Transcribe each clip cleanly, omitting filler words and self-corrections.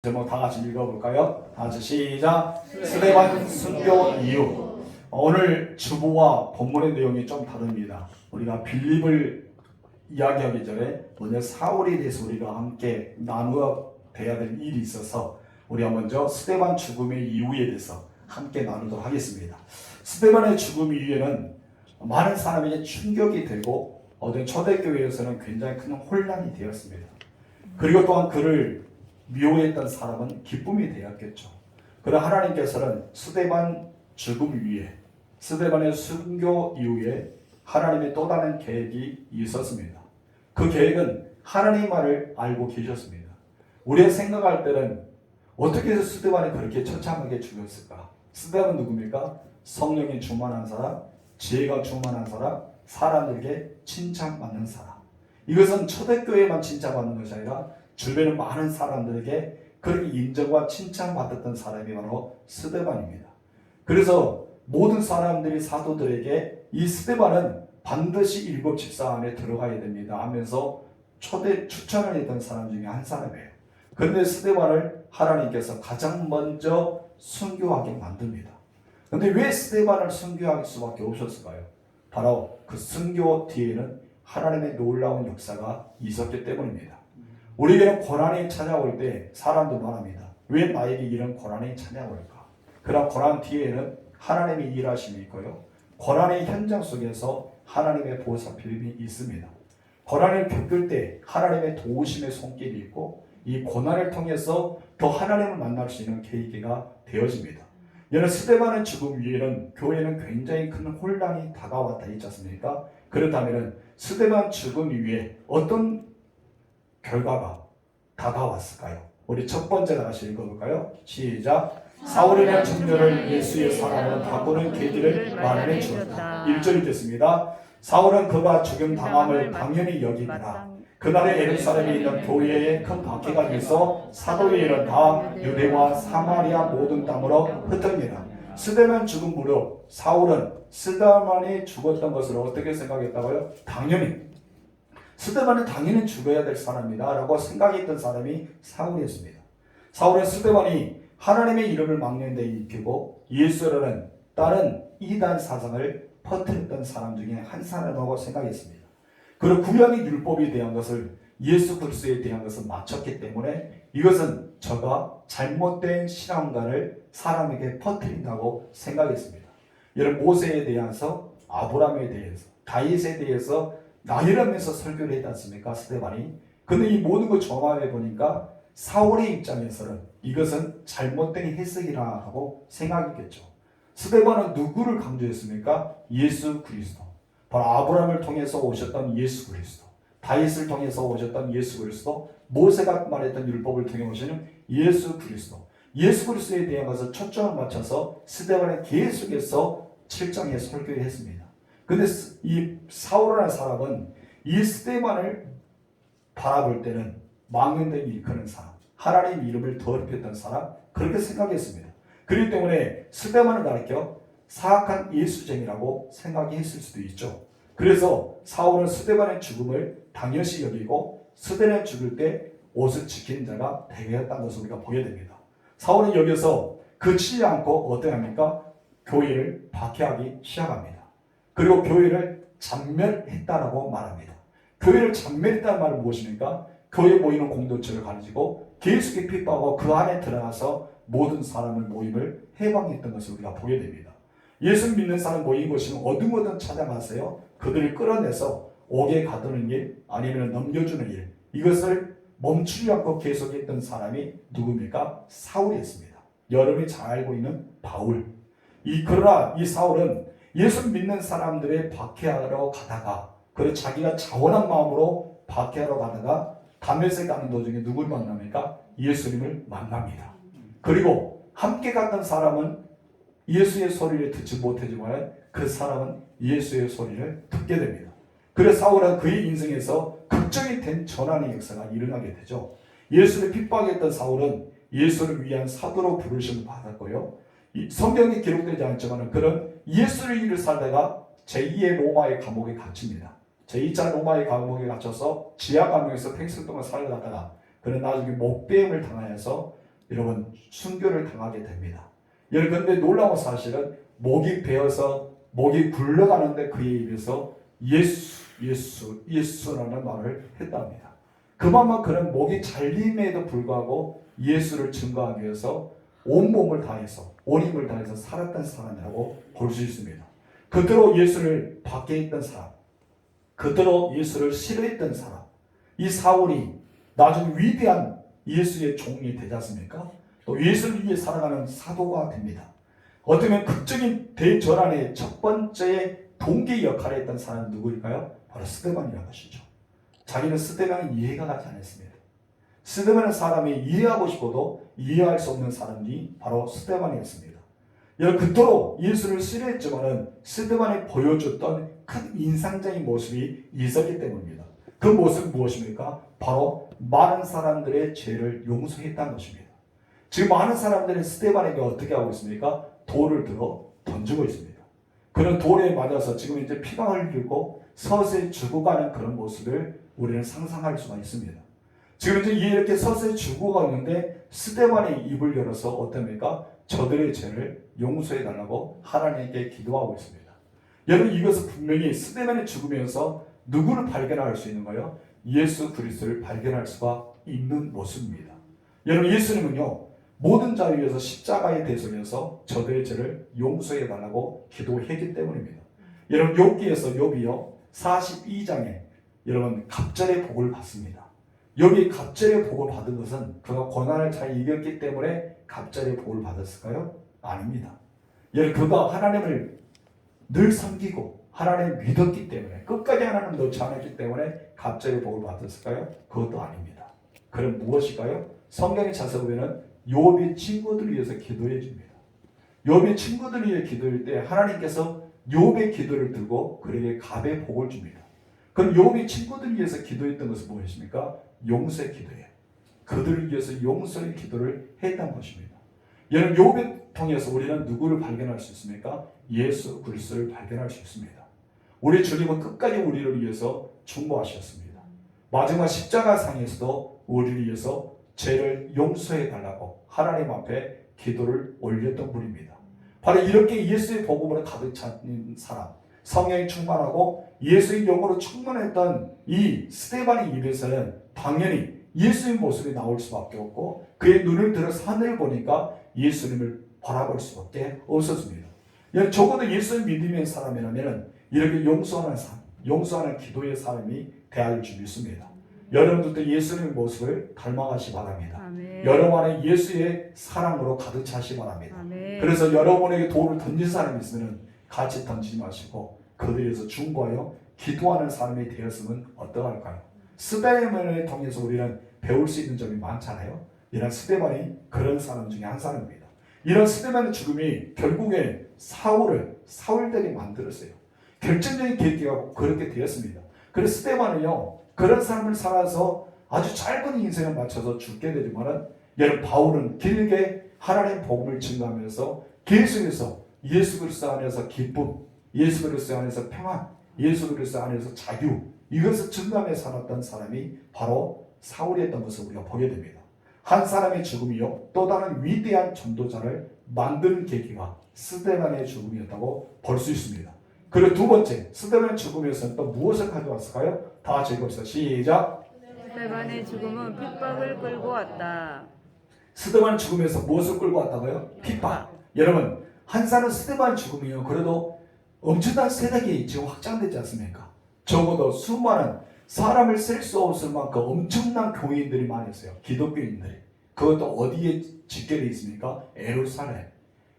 제목 다 같이 읽어볼까요? 다 같이 시작. 스데반 순교 이유. 오늘 주보와 본문의 내용이 좀 다릅니다. 우리가 빌립을 이야기하기 전에 먼저 사울에 대해서 우리가 함께 나누어 돼야 될 일이 있어서 우리가 먼저 스데반 죽음의 이유에 대해서 함께 나누도록 하겠습니다. 스데반의 죽음 이후에는 많은 사람에게 충격이 되고 어떤 초대교회에서는 굉장히 큰 혼란이 되었습니다. 그리고 또한 그를 미워했던 사람은 기쁨이 되었겠죠. 그러나 하나님께서는 스데반 죽음 이후에, 스데반의 순교 이후에 하나님의 또 다른 계획이 있었습니다. 그 계획은 하나님의 말을 알고 계셨습니다. 우리가 생각할 때는 어떻게 해서 스데반이 그렇게 처참하게 죽였을까? 스데반은 누굽니까? 성령이 충만한 사람, 지혜가 충만한 사람, 사람들에게 칭찬받는 사람. 이것은 초대교회만 칭찬받는 것이 아니라 주변의 많은 사람들에게 그렇게 인정과 칭찬받았던 사람이 바로 스데반입니다. 그래서 모든 사람들이 사도들에게 이 스데반은 반드시 일곱 집사 안에 들어가야 됩니다 하면서 초대 추천을 했던 사람 중에 한 사람이에요. 그런데 스데반을 하나님께서 가장 먼저 순교하게 만듭니다. 그런데 왜 스데반을 순교할 수밖에 없었을까요? 바로 그 순교 뒤에는 하나님의 놀라운 역사가 있었기 때문입니다. 우리에게는 고난이 찾아올 때 사람도 말합니다. 왜 나에게 이런 고난이 찾아올까? 그런 고난 뒤에는 하나님의 일하심이 있고요. 고난의 현장 속에서 하나님의 보살핌이 있습니다. 고난을 겪을 때 하나님의 도우심의 손길이 있고 이 고난을 통해서 더 하나님을 만날 수 있는 계기가 되어집니다. 여러분 스데반의 죽음 위에는 교회는 굉장히 큰 혼란이 다가왔다 있지 않습니까? 그렇다면 스데반 죽음 위에 어떤 결과가 다가왔을까요? 우리 첫 번째 다시 읽어볼까요? 시작. 사울이라는 청년을 예수의 사랑으로 바꾸는 계기를 마련해 주었다. 1절 읽겠습니다. 사울은 그가 죽임 당함을 당연히 여기니라. 그날에 예루살렘에 있는 교회에 큰 박해가 있어 사도의 일은 다 유대와 사마리아 모든 땅으로 흩어지니라. 스데반 죽은 무렵 사울은 스데반이 죽었던 것을 어떻게 생각했다고요? 당연히 스데반은 당연히 죽어야 될 사람이다 라고 생각했던 사람이 사울이었습니다. 사울은 스데반이 하나님의 이름을 막는 데 입히고 예수라는 다른 이단 사상을 퍼뜨렸던 사람 중에 한 사람이라고 생각했습니다. 그리고 구약의 율법에 대한 것을 예수 그리스도에 대한 것을 맞췄기 때문에 이것은 저가 잘못된 신앙관을 사람에게 퍼뜨린다고 생각했습니다. 여러분 모세에 대해서, 아브라함에 대해서, 다윗에 대해서 나열하면서 설교를 했지 않습니까? 스데반이. 근데 이 모든 걸 종합해 보니까 사울의 입장에서는 이것은 잘못된 해석이라고 생각했겠죠. 스데반은 누구를 강조했습니까? 예수 그리스도. 바로 아브라함을 통해서 오셨던 예수 그리스도. 다윗을 통해서 오셨던 예수 그리스도. 모세가 말했던 율법을 통해 오시는 예수 그리스도. 예수 그리스도에 대한 것을 초점을 맞춰서 스데반은 계속해서 7장에 설교를 했습니다. 근데 이 사울이라는 사람은 이 스데반을 바라볼 때는 망령된 일컫는 사람, 하나님 이름을 더럽혔던 사람, 그렇게 생각했습니다. 그렇기 때문에 스데반을 가리켜 사악한 예수쟁이라고 생각했을 수도 있죠. 그래서 사울은 스데반의 죽음을 당연시 여기고 스데반이 죽을 때 옷을 지키는 자가 되었다는 것을 우리가 보게 됩니다. 사울은 여기서 그치지 않고 어떻게 합니까? 교회를 박해하기 시작합니다. 그리고 교회를 잔멸했다라고 말합니다. 교회를 잔멸했다는 말은 무엇입니까? 교회에 모이는 공동체를 가지고 계속히 핍박하고 그 안에 들어가서 모든 사람을 모임을 해방했던 것을 우리가 보게 됩니다. 예수 믿는 사람 모인 곳이면 어둠어둠 찾아가세요. 그들을 끌어내서 옥에 가두는 일 아니면 넘겨주는 일 이것을 멈추지 않고 계속했던 사람이 누굽니까? 사울이었습니다. 여러분이 잘 알고 있는 바울. 그러나 이 사울은 예수 믿는 사람들의 박해하러 가다가 그리고 자기가 자원한 마음으로 박해하러 가다가 다메섹 가는 도중에 누구를 만납니까? 예수님을 만납니다. 그리고 함께 갔던 사람은 예수의 소리를 듣지 못하지만 그 사람은 예수의 소리를 듣게 됩니다. 그래서 사울은 그의 인생에서 극적인 된 전환의 역사가 일어나게 되죠. 예수를 핍박했던 사울은 예수를 위한 사도로 부르심을 받았고요. 성경에 기록되지 않지만 그런 예수를 일을 살다가 제2의 로마의 감옥에 갇힙니다. 제2차 로마의 감옥에 갇혀서 지하 감옥에서 평생 동안 살아가다가 그는 나중에 목배임을 당하여서 여러분 순교를 당하게 됩니다. 여러분 근데 놀라운 사실은 목이 베어서 목이 굴러가는데 그의 입에서 예수 예수 예수라는 말을 했답니다. 그만큼 그는 목이 잘림에도 불구하고 예수를 증거하기 위해서 온몸을 다해서 온 힘을 다해서 살았던 사람이라고 볼 수 있습니다. 그대로 예수를 밖에 있던 사람, 그대로 예수를 싫어했던 사람, 이 사울이 나중에 위대한 예수의 종이 되지 않습니까? 또 예수를 위해 살아가는 사도가 됩니다. 어쩌면 극적인 대전환의 첫 번째 동기 역할을 했던 사람은 누구일까요? 바로 스데반이라는 것이죠. 자기는 스데반이 이해가 가지 않았습니다. 스데반은 사람이 이해하고 싶어도 이해할 수 없는 사람이 바로 스데반이었습니다. 그토록 예수를 싫어했지만은 스데반이 보여줬던 큰 인상적인 모습이 있었기 때문입니다. 그 모습은 무엇입니까? 바로 많은 사람들의 죄를 용서했다는 것입니다. 지금 많은 사람들이 스데반에게 어떻게 하고 있습니까? 돌을 들어 던지고 있습니다. 그런 돌에 맞아서 지금 이제 피가 흘리고 서서히 죽어가는 그런 모습을 우리는 상상할 수가 있습니다. 지금 이제 이렇게 서서히 죽어가는데 스데반의 입을 열어서 어떻습니까? 저들의 죄를 용서해 달라고 하나님께 기도하고 있습니다. 여러분 이것은 분명히 스데반이 죽으면서 누구를 발견할 수 있는 거예요? 예수 그리스도를 발견할 수가 있는 모습입니다. 여러분 예수님은요 모든 자를 위해서 십자가에 대속해서 저들의 죄를 용서해 달라고 기도했기 때문입니다. 여러분 욥기에서 욥이요 42장에 여러분 갑절의 복을 받습니다. 여기 갑절의 복을 받은 것은 그가 고난을 잘 이겼기 때문에 갑절의 복을 받았을까요? 아닙니다. 여러분 그가 하나님을 늘 섬기고 하나님을 믿었기 때문에 끝까지 하나님 놓지 않았기 때문에 갑절의 복을 받았을까요? 그것도 아닙니다. 그럼 무엇일까요? 성경에 찾아보면 욥의 친구들을 위해서 기도해 줍니다. 욥의 친구들을 위해 기도할 때 하나님께서 욥의 기도를 들고 그에게 갑의 복을 줍니다. 그럼 욥의 친구들을 위해서 기도했던 것은 무엇입니까? 용서의 기도예요. 그들을 위해서 용서의 기도를 했던 것입니다. 여러분 욥을 통해서 우리는 누구를 발견할 수 있습니까? 예수 그리스도를 발견할 수 있습니다. 우리 주님은 끝까지 우리를 위해서 중보하셨습니다. 마지막 십자가상에서도 우리를 위해서 죄를 용서해 달라고 하나님 앞에 기도를 올렸던 분입니다. 바로 이렇게 예수의 복음으로 가득 찬 사람, 성령이 충만하고 예수의 영으로 충만했던 이 스데반의 입에서는 당연히 예수의 모습이 나올 수밖에 없고 그의 눈을 들어 산을 보니까 예수님을 바라볼 수밖에 없었습니다. 적어도 예수를 믿음의 사람이라면 이렇게 용서하는 삶, 용서하는 기도의 사람이 되어야 줄 믿습니다. 여러분들도 예수님의 모습을 닮아가시 바랍니다. 아멘. 여러분 안에 예수의 사랑으로 가득 차시 바랍니다. 아멘. 그래서 여러분에게 돌을 던질 사람이 있으면 같이 던지지 마시고 그들에서 중보하여 기도하는 사람이 되었으면 어떠할까요? 스데반을 통해서 우리는 배울 수 있는 점이 많잖아요. 이런 스데반이 그런 사람 중에 한 사람입니다. 이런 스데반의 죽음이 결국에 사울되게 만들었어요. 결정적인 계기가 그렇게 되었습니다. 그래서 스데반은요 그런 삶을 살아서 아주 짧은 인생을 맞춰서 죽게 되지만은 여러분 바울은 길게 하나님의 복음을 증거하면서 계속해서 예수 그리스도 안에서 기쁨, 예수 그리스도 안에서 평안, 예수 그리스도 안에서 자유 이것을 증거하며 살았던 사람이 바로 사울이었던 것을 우리가 보게 됩니다. 한 사람의 죽음이요 또 다른 위대한 전도자를 만드는 계기가 스데반의 죽음이었다고 볼 수 있습니다. 그리고 두 번째 스데반의 죽음에서는 또 무엇을 가져왔을까요? 다 같이 읽읍시다. 시작. 스데반의 죽음은 핍박을 끌고 왔다. 스데반 죽음에서 무엇을 끌고 왔다고요? 핍박. 여러분 한 사람 스데반 죽음이요 그래도 엄청난 세력이 지금 확장되지 않습니까? 적어도 수많은 사람을 셀 수 없을 만큼 엄청난 교인들이 많이 있어요. 기독교인들이. 그것도 어디에 집결되어 있습니까? 예루살렘.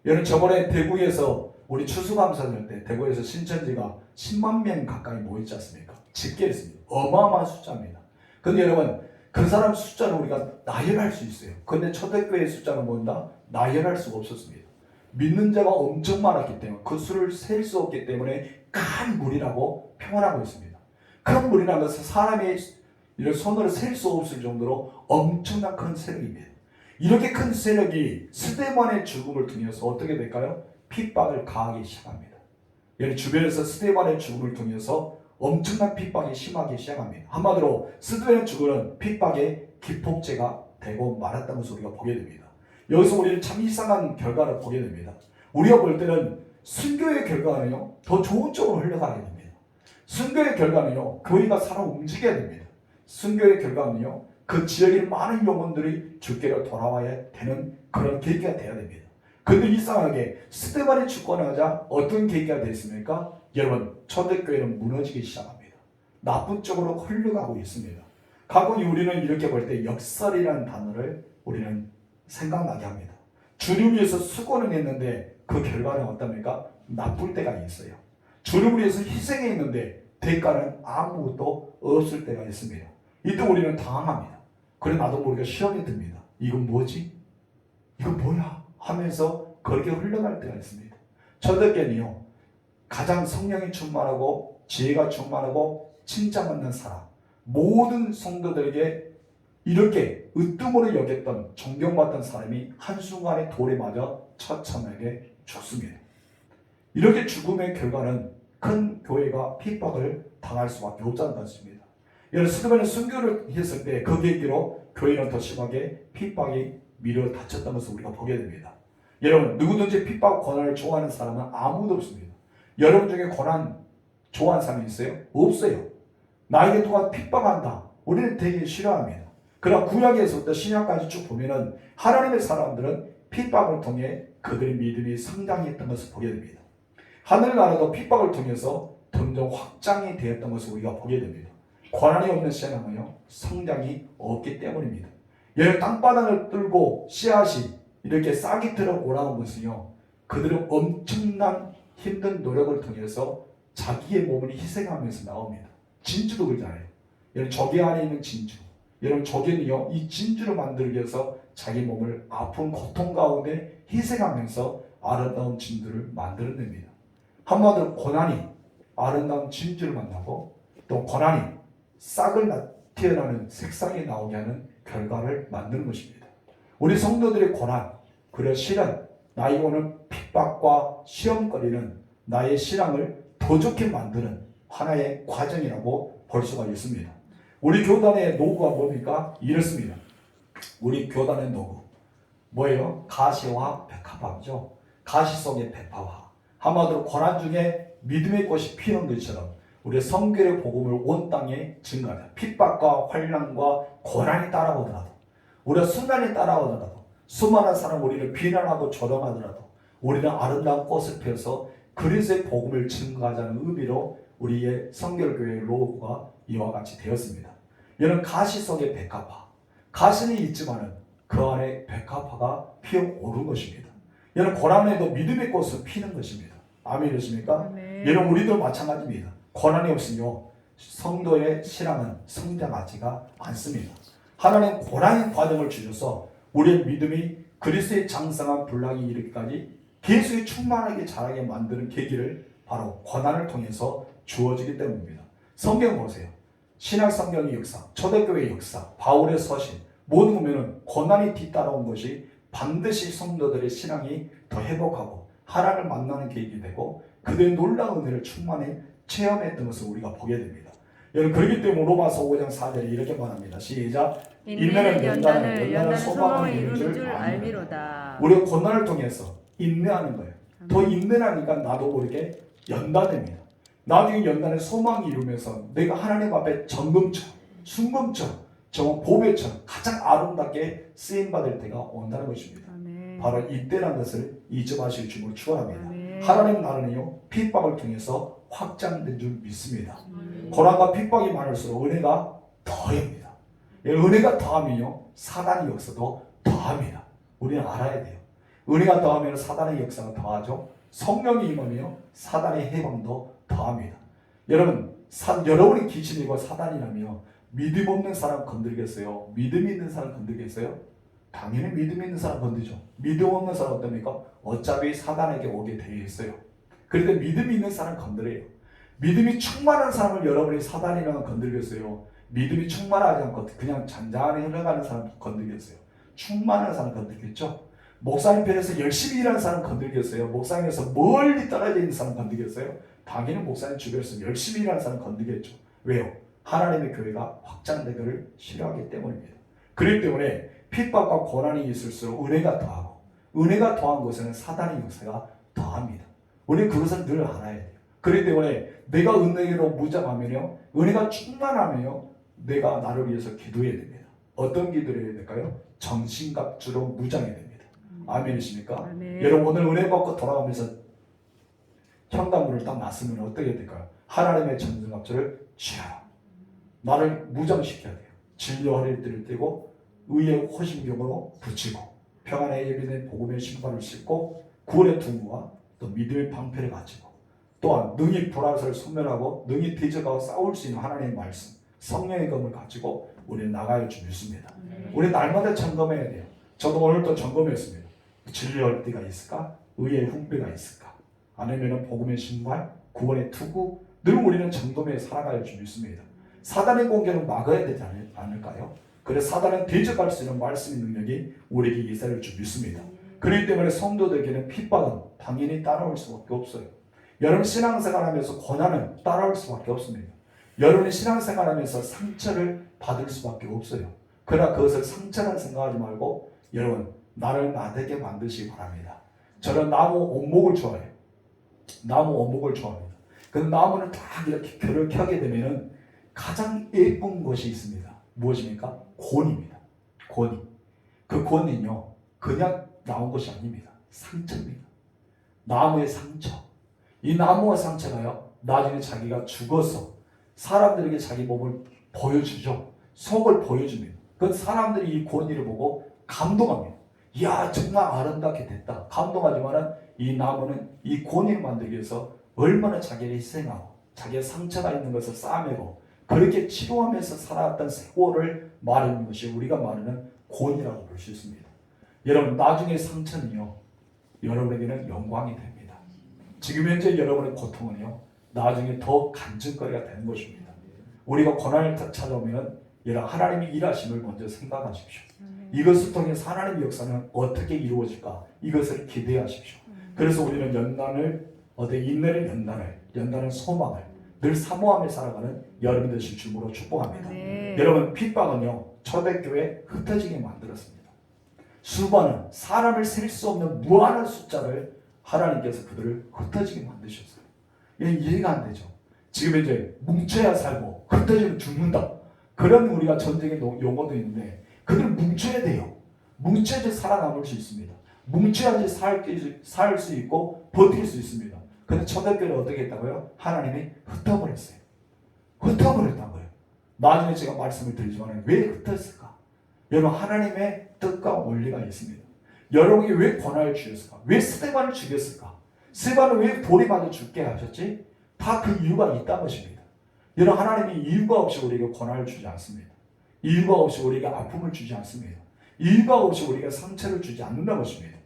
여러분 저번에 대구에서 우리 추수감사절 때 대구에서 신천지가 10만 명 가까이 모였지 않습니까? 집결했습니다. 어마어마한 숫자입니다. 근데 여러분 그 사람 숫자를 우리가 나열할 수 있어요. 근데 초대교회 숫자는 뭐다? 나열할 수가 없었습니다. 믿는 자가 엄청 많았기 때문에 그 수를 셀 수 없기 때문에 큰 무리라고 표현하고 있습니다. 큰 무리라는 것은 사람의 이런 손으로 셀 수 없을 정도로 엄청난 큰 세력입니다. 이렇게 큰 세력이 스데반의 죽음을 통해서 어떻게 될까요? 핍박을 가하기 시작합니다. 여기 주변에서 스데반의 죽음을 통해서 엄청난 핍박이 심하기 시작합니다. 한마디로 스데반의 죽음은 핍박의 기폭제가 되고 말았다는 것을 우리가 보게 됩니다. 여기서 우리는 참 이상한 결과를 보게 됩니다. 우리가 볼 때는 순교의 결과는요, 더 좋은 쪽으로 흘러가게 됩니다. 순교의 결과는요, 교회가 살아 움직여야 됩니다. 순교의 결과는요, 그 지역에 많은 영혼들이 주께로 돌아와야 되는 그런 계기가 되어야 됩니다. 그런데 이상하게 스데반이 죽고 나자 어떤 계기가 됐습니까? 여러분, 초대교회는 무너지기 시작합니다. 나쁜 쪽으로 흘러가고 있습니다. 가끔 우리는 이렇게 볼 때 역설이라는 단어를 우리는 생각나게 합니다. 주를 위해서 수고는 했는데 그 결과는 어떻습니까? 나쁠 때가 있어요. 주를 위해서 희생했는데 대가는 아무것도 없을 때가 있습니다. 이때 우리는 당황합니다. 그래 나도 모르게 시험이 듭니다. 이건 뭐지? 이건 뭐야? 하면서 그렇게 흘러갈 때가 있습니다. 초대교회는요, 가장 성령이 충만하고 지혜가 충만하고 칭찬받는 사람, 모든 성도들에게 이렇게 으뜸으로 여겼던 존경받던 사람이 한순간에 돌에 맞아 처참하게 죽습니다. 이렇게 죽음의 결과는 큰 교회가 핍박을 당할 수밖에 없다는 것입니다. 여러분, 스데반이 순교를 했을 때 그 계기로 교회는 더 심하게 핍박이 미려 닥쳤다는 것을 우리가 보게 됩니다. 여러분, 누구든지 핍박 고난을 좋아하는 사람은 아무도 없습니다. 여러분 중에 고난 좋아하는 사람이 있어요? 없어요. 나에게 누가 핍박한다, 우리는 되게 싫어합니다. 그러나 구약에서부터 신약까지 쭉 보면은 하나님의 사람들은 핍박을 통해 그들의 믿음이 성장했던 것을 보게 됩니다. 하늘나라도 핍박을 통해서 점점 확장이 되었던 것을 우리가 보게 됩니다. 고난이 없는 신앙은요, 성장이 없기 때문입니다. 여러분, 땅바닥을 뚫고 씨앗이 이렇게 싹이 들어 올라온 것은요, 그들은 엄청난 힘든 노력을 통해서 자기의 몸을 희생하면서 나옵니다. 진주도 그러잖아요. 여러분, 조개 안에 있는 진주, 여러분, 조개는요, 이 진주를 만들기 위해서 자기 몸을 아픈 고통 가운데 희생하면서 아름다운 진주를 만들어냅니다. 한마디로 고난이 아름다운 진주를 만나고, 또 고난이 싹을 튀어나오는 색상이 나오게 하는 결과를 만드는 것입니다. 우리 성도들의 고난, 그리고 시련, 나에게 오는 핍박과 시험거리는 나의 신앙을 더 좋게 만드는 하나의 과정이라고 볼 수가 있습니다. 우리 교단의 노고가 뭡니까? 이렇습니다. 우리 교단의 노고 뭐예요? 가시와 백합화죠. 가시 속의 백합화. 한마디로 고난 중에 믿음의 꽃이 피는 것처럼 우리 성결의 복음을 온 땅에 증가하자. 핍박과 환난과 고난이 따라오더라도, 우리가 순간이 따라오더라도, 수많은 사람 우리를 비난하고 조롱하더라도 우리는 아름다운 꽃을 펴서 그리스도의 복음을 증가하자는 의미로 우리의 성결교회의 로고가 이와 같이 되었습니다. 여러분, 가시 속의 백합화, 가시는 있지만은 그 안에 백합화가 피어오른 것입니다. 여러분, 고난에도 믿음의 꽃을 피는 것입니다. 아멘이십니까? 아멘. 여러분, 우리도 마찬가지입니다. 고난이 없으며 성도의 신앙은 성장하지가 않습니다. 하나님 고난의 과정을 주셔서 우리의 믿음이 그리스도의 장성한 분량이 이르기까지 계속 충만하게 자라게 만드는 계기를 바로 고난을 통해서 주어지기 때문입니다. 성경 보세요. 신약 성경의 역사, 초대교회의 역사, 바울의 서신, 모든 보면은 고난이 뒤따라온 것이 반드시 성도들의 신앙이 더 회복하고 하나님을 만나는 계기가 되고 그들의 놀라운 은혜를 충만히 체험했던 것을 우리가 보게 됩니다. 여러분, 그렇기 때문에 로마서 5장 4절에 이렇게 말합니다. 시작. 인내는 연단을 소망을 이루는 줄 알미로다. 우리가 고난을 통해서 인내하는 거예요. 더 인내하니까 나도 모르게 연단됩니다. 나중에 연단의 소망이 이루면서 내가 하나님 앞에 정금처럼, 순금처럼, 정말 보배처럼 가장 아름답게 쓰임받을 때가 온다는 것입니다. 아멘. 바로 이때라는 것을 잊지 마실 줄을 축원합니다. 아멘. 하나님 나라는요, 핍박을 통해서 확장된 줄 믿습니다. 고난과 핍박이 많을수록 은혜가 더합니다. 은혜가 더하면요, 사단의 역사도 더합니다. 우리는 알아야 돼요. 은혜가 더하면 사단의 역사가 더하죠. 성령이 임하며 사단의 해방도 더합니다. 여러분, 여러분이 귀신이고 사단이라며 믿음 없는 사람 건들겠어요? 믿음 있는 사람 건들겠어요? 당연히 믿음 있는 사람 건드죠. 믿음 없는 사람 어떻습니까? 어차피 사단에게 오게 되어 있어요. 그런데 믿음 있는 사람 건드려요. 믿음이 충만한 사람을 여러분이 사단이랑 건들겠어요? 믿음이 충만하지 않고 그냥 잔잔히 흘러가는 사람 건들겠어요? 충만한 사람 건들겠죠? 목사님 편에서 열심히 일하는 사람 건들겠어요? 목사님에서 멀리 떨어져 있는 사람 건들겠어요? 당연히 목사님 주변에서 열심히 일하는 사람 건들겠죠. 왜요? 하나님의 교회가 확장되기를 싫어하기 때문입니다. 그렇기 때문에 핍박과 고난이 있을수록 은혜가 더하고 은혜가 더한 곳에는 사단의 역사가 더합니다. 우리는 그것을 늘 알아야 돼요. 그렇기 때문에 내가 은혜로 무장하면요, 은혜가 충만하면요, 내가 나를 위해서 기도해야 됩니다. 어떤 기도를 해야 될까요? 정신갑주로 무장해야 됩니다. 아멘이십니까? 아멘. 여러분 오늘 은혜 받고 돌아가면서 현관문을 딱 놨으면 어떻게 될까요? 하나님의 정신갑주를 취하라. 나를 무장시켜야 돼요. 진료 허리띠를 떼고 의의 호심경으로 붙이고 평안의 예비된 복음의 신발을 신고 구원의 투구와 또 믿음의 방패를 가지고 또한 능히 불화설을 소멸하고 능히 대적하고 싸울 수 있는 하나님의 말씀 성령의 검을 가지고 우리는 나가야 줄 믿습니다. 우리 날마다 점검해야 돼요. 저도 오늘 또 점검했습니다. 진리 허리띠가 있을까? 의의 훈배가 있을까? 아니면 복음의 신발, 구원의 투구 늘 우리는 점검해 살아가야 줄 믿습니다. 사단의 공격은 막아야 되지 않을까요? 그래서 사단은 대적할 수 있는 말씀의 능력이 우리에게 있어야 줄 믿습니다. 그렇기 때문에 성도들에게는 핍박은 당연히 따라올 수밖에 없어요. 여러분 신앙생활하면서 고난은 따라올 수밖에 없습니다. 여러분이 신앙생활하면서 상처를 받을 수밖에 없어요. 그러나 그것을 상처라 생각하지 말고 여러분 나를 나되게 만드시기 바랍니다. 저는 나무 원목을 좋아해요. 나무 원목을 좋아합니다. 그 나무는 딱 이렇게 결을 켜게 되면은 가장 예쁜 것이 있습니다. 무엇입니까? 곤입니다. 곤이. 그 곤은요 그냥 나온 것이 아닙니다. 상처입니다. 나무의 상처. 이 나무와 상처가요 나중에 자기가 죽어서 사람들에게 자기 몸을 보여주죠. 속을 보여줍니다. 그 사람들이 이 곤이를 보고 감동합니다. 이야 정말 아름답게 됐다. 감동하지만은 이 나무는 이 곤이를 만들기 위해서 얼마나 자기를 희생하고 자기의 상처가 있는 것을 싸매고 그렇게 치료하면서 살아왔던 세월을 말하는 것이 우리가 말하는 곤이라고 볼 수 있습니다. 여러분 나중에 상처는요 여러분에게는 영광이 됩니다. 지금 현재 여러분의 고통은요 나중에 더 간증거리가 되는 것입니다. 우리가 고난을 찾아오면 여러분 하나님이 일하심을 먼저 생각하십시오. 이것을 통해 하나님의 역사는 어떻게 이루어질까 이것을 기대하십시오. 그래서 우리는 연단을 연단을 소망을 늘 사모하며 살아가는 여러분 되실 줄로 축복합니다. 네. 여러분 핍박은요 초대교회 흩어지게 만들었습니다. 수많은 사람을 셀 수 없는 무한한 숫자를 하나님께서 그들을 흩어지게 만드셨어요. 이해가 안 되죠. 지금 이제 뭉쳐야 살고 흩어지면 죽는다. 그런 우리가 전쟁의 용어도 있는데 그들은 뭉쳐야 돼요. 뭉쳐야지 살아남을 수 있습니다. 뭉쳐야지 살 수 있고 버틸 수 있습니다. 근데 초대교회를 어떻게 했다고요? 하나님이 흩어버렸어요. 흩어버렸다는 거예요. 나중에 제가 말씀을 드리지만 왜 흩었을까? 여러분 하나님의 뜻과 원리가 있습니다. 여러분이 왜 고난을 주셨을까? 왜 스데반을 죽였을까? 스데반을 왜 돌이 맞아 죽게 하셨지? 다 그 이유가 있다는 것입니다. 여러분 하나님이 이유가 없이 우리에게 고난을 주지 않습니다. 이유가 없이 우리에게 아픔을 주지 않습니다. 이유가 없이 우리에게 상처를 주지 않는다는 것입니다.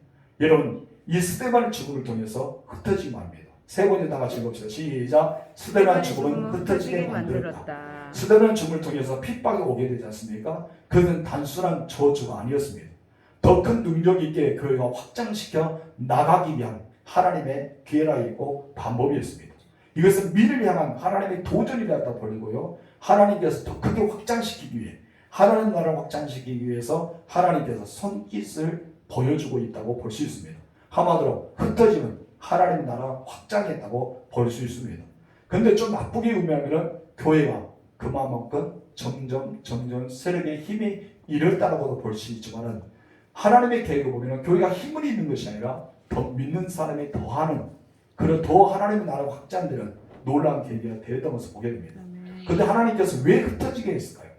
여러분 이 스데반 죽음을 통해서 흩어지게 만듭니다. 세 번째 다 같이 읽읍시다. 시작. 스데반 죽음은 흩어지게 만들었다. 스데반 죽음을 통해서 핍박이 오게 되지 않습니까? 그는 단순한 저주가 아니었습니다. 더 큰 능력 있게 교회가 확장시켜 나가기 위한 하나님의 기회가 있고 방법이었습니다. 이것은 미래를 향한 하나님의 도전이라고 불리고요. 하나님께서 더 크게 확장시키기 위해 하나님 나라를 확장시키기 위해서 하나님께서 손깃을 보여주고 있다고 볼 수 있습니다. 한마디로 흩어지면 하나님 나라 확장했다고 볼 수 있습니다. 근데 좀 나쁘게 의미하면 교회가 그만큼 점점 세력의 힘이 잃었다고도 볼 수 있지만은 하나님의 계획을 보면 교회가 힘을 잃는 것이 아니라 더 믿는 사람이 더하는 그런 더 하나님의 나라 확장되는 놀라운 계기가 되었던 것을 보게 됩니다. 그런데 하나님께서 왜 흩어지게 했을까요?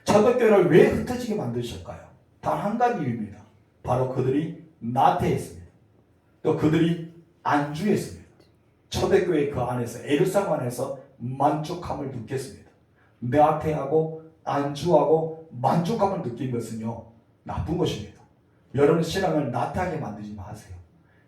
초대교회를 왜 흩어지게 만드셨을까요? 단 한 가지 이유입니다. 바로 그들이 나태했습니다. 또 그들이 안주했습니다. 초대교회 그 안에서 예루살렘 안에서 만족함을 느꼈습니다. 나태하고 안주하고 만족함을 느낀 것은요 나쁜 것입니다. 여러분 신앙을 나태하게 만들지 마세요.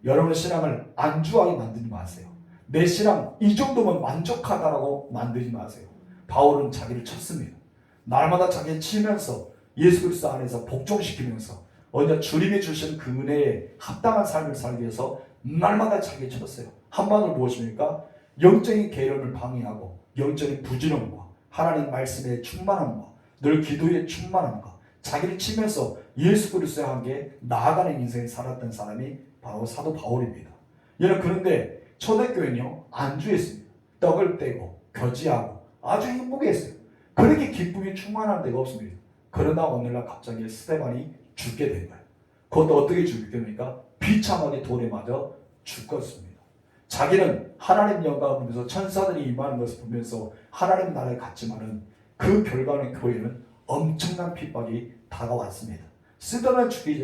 여러분 신앙을 안주하게 만들지 마세요. 내 신앙 이 정도면 만족하다라고 만들지 마세요. 바울은 자기를 쳤습니다. 날마다 자기를 치면서 예수 그리스도 안에서 복종시키면서 언제 주님이 주신 그 은혜에 합당한 삶을 살기 위해서 날마다 자기를 쳤어요. 한마디로 무엇입니까? 영적인 게으름을 방해하고 영적인 부지런과 하나님 말씀의 충만함과 늘 기도의 충만함과 자기를 치면서 예수 그리스도와 함께 나아가는 인생을 살았던 사람이 바로 사도 바울입니다. 여러분 그런데 초대교회는요 안주했습니다. 떡을 떼고 교제하고 아주 행복했어요. 그렇게 기쁨이 충만한 데가 없습니다. 그러나 오늘날 갑자기 스데반이 죽게 된 거예요. 그것도 어떻게 죽게 됩니까? 비참하게 돌에 맞아 죽었습니다. 자기는 하나님 영광을 보면서 천사들이 임하는 것을 보면서 하나님 나라에 갔지만은 그 결과는 교회는 엄청난 핍박이 다가왔습니다. 스데반 죽게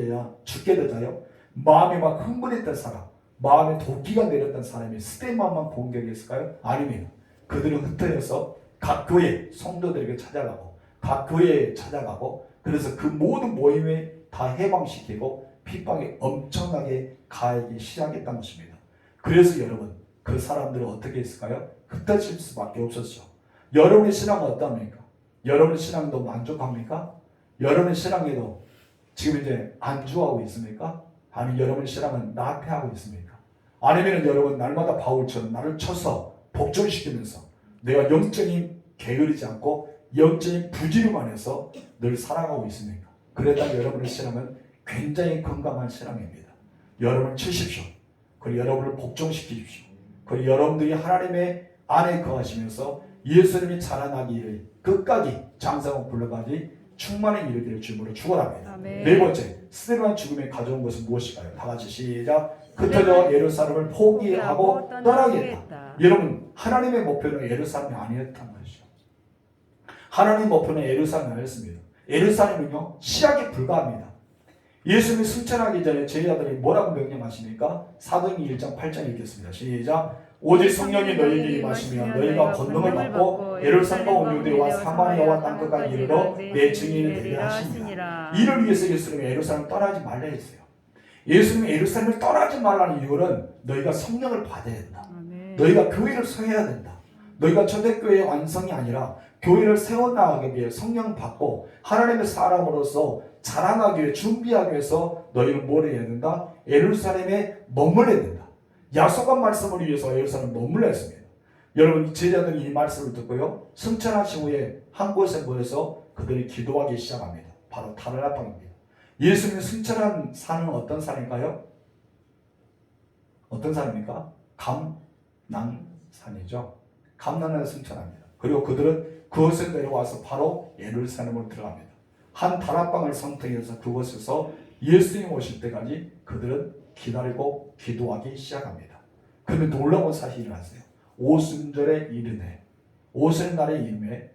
되자요 마음이 막 흥분했던 사람, 마음에 도끼가 내렸던 사람이 스데반만 공격했을까요? 아닙니다. 그들은 흩어져서 각 교회 성도들에게 찾아가고 각 교회에 찾아가고 그래서 그 모든 모임에 다 해방시키고 핍박이 엄청나게 가하기 시작했던 것입니다. 그래서 여러분 그 사람들은 어떻게 했을까요? 흩어질 수밖에 없었죠. 여러분의 신앙은 어떠합니까? 여러분의 신앙도 만족합니까? 여러분의 신앙에도 지금 이제 안주하고 있습니까? 아니면 여러분의 신앙은 나태하고 있습니까? 아니면 여러분 날마다 바울처럼 나를 쳐서 복종시키면서 내가 영적인 게으르지 않고 영적인 부지름 안에서 늘 살아가고 있습니까? 그랬다면 여러분의 신앙은 굉장히 건강한 신앙입니다. 여러분을 치십시오. 그리고 여러분을 복종시키십시오. 그리고 여러분들이 하나님의 안에 거하시면서 예수님이 자라나기를 끝까지 장성한 불러까지 충만히 이르기를 주님으로 축원합니다. 네 번째, 스데반 죽음에 가져온 것은 무엇일까요? 다 같이 시작. 흩어져 예루살렘을 포기하고 떠나겠다. 여러분 하나님의 목표는 예루살렘이 아니었던 것이죠. 하나님의 목표는 예루살렘이 아니었습니다. 예루살렘은요 시약에 불과합니다. 예수님이 승천하기 전에 제자들이 뭐라고 명령하십니까? 사도행전 1장 8장 읽겠습니다. 시작. 오직 성령이 너희에게 임하시면 너희가 권능을 받고 예루살렘과 온 유대와 사마리아와 땅끝까지 이르러 내 증인이 되리라 하시니라. 이를 위해서 예수님이 예루살렘을 떠나지 말라 했어요. 예수님이 예루살렘을 떠나지 말라는 이유는 너희가 성령을 받아야 된다. 너희가 교회를 세워야 된다. 너희가 초대교회의 완성이 아니라 교회를 세워나가기 위해 성령 받고 하나님의 사람으로서 자라나기 위해 준비하기 위해서 너희는 뭘 해야 된다? 예루살렘에 머물러야 된다. 약속한 말씀을 위해서 예루살렘에 머물러야 했습니다. 여러분 제자들이 이 말씀을 듣고요 승천하신 후에 한 곳에 모여서 그들이 기도하기 시작합니다. 바로 다르나방입니다. 예수님이 승천한 산은 어떤 산일까요? 어떤 산입니까? 감난산이죠. 감난산에 승천합니다. 그리고 그들은 그것을 내려와서 바로 예루살렘으로 들어갑니다. 한 다락방을 선택해서 그곳에서 예수님 오실 때까지 그들은 기다리고 기도하기 시작합니다. 그런데 놀라운 사실이 일어났어요. 오순절에 이르네 오순 날에 이름에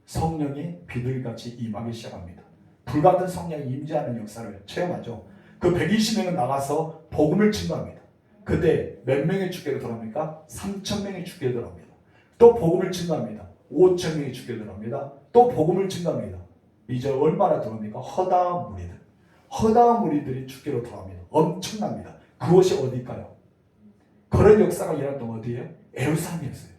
성령이 비둘기같이 임하기 시작합니다. 불같은 성령이 임재하는 역사를 체험하죠. 그 120명은 나가서 복음을 증거합니다. 그때 몇 명이 죽게 들어갑니까? 3,000명이 죽게 들어갑니다. 또 복음을 증거합니다. 5,000명이 죽게 들어갑니다. 또 복음을 증거합니다. 이제 얼마나 들어옵니까? 허다한 무리들. 허다한 무리들이 죽게로 들어갑니다. 엄청납니다. 그것이 어디일까요? 그런 역사가 일어났던 어디예요? 예루살렘이었어요.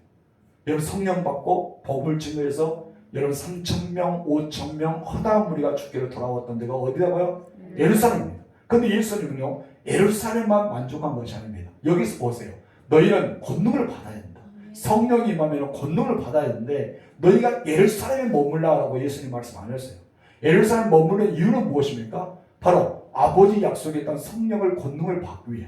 여러분 성령 받고 복음을 증거해서 여러분 3,000명, 5,000명 허다한 무리가 죽게로 돌아왔던 데가 어디라고요? 예루살렘입니다. 그런데 예수님은요 예루살렘만 만족한 것이 아닙니다. 여기서 보세요. 너희는 권능을 받아야 된다. 성령이 임하면 권능을 받아야 되는데 너희가 예루살렘에 머물라고 예수님 말씀 안 했어요. 예루살렘에 머무는 이유는 무엇입니까? 바로 아버지 약속했던 성령을 권능을 받기 위해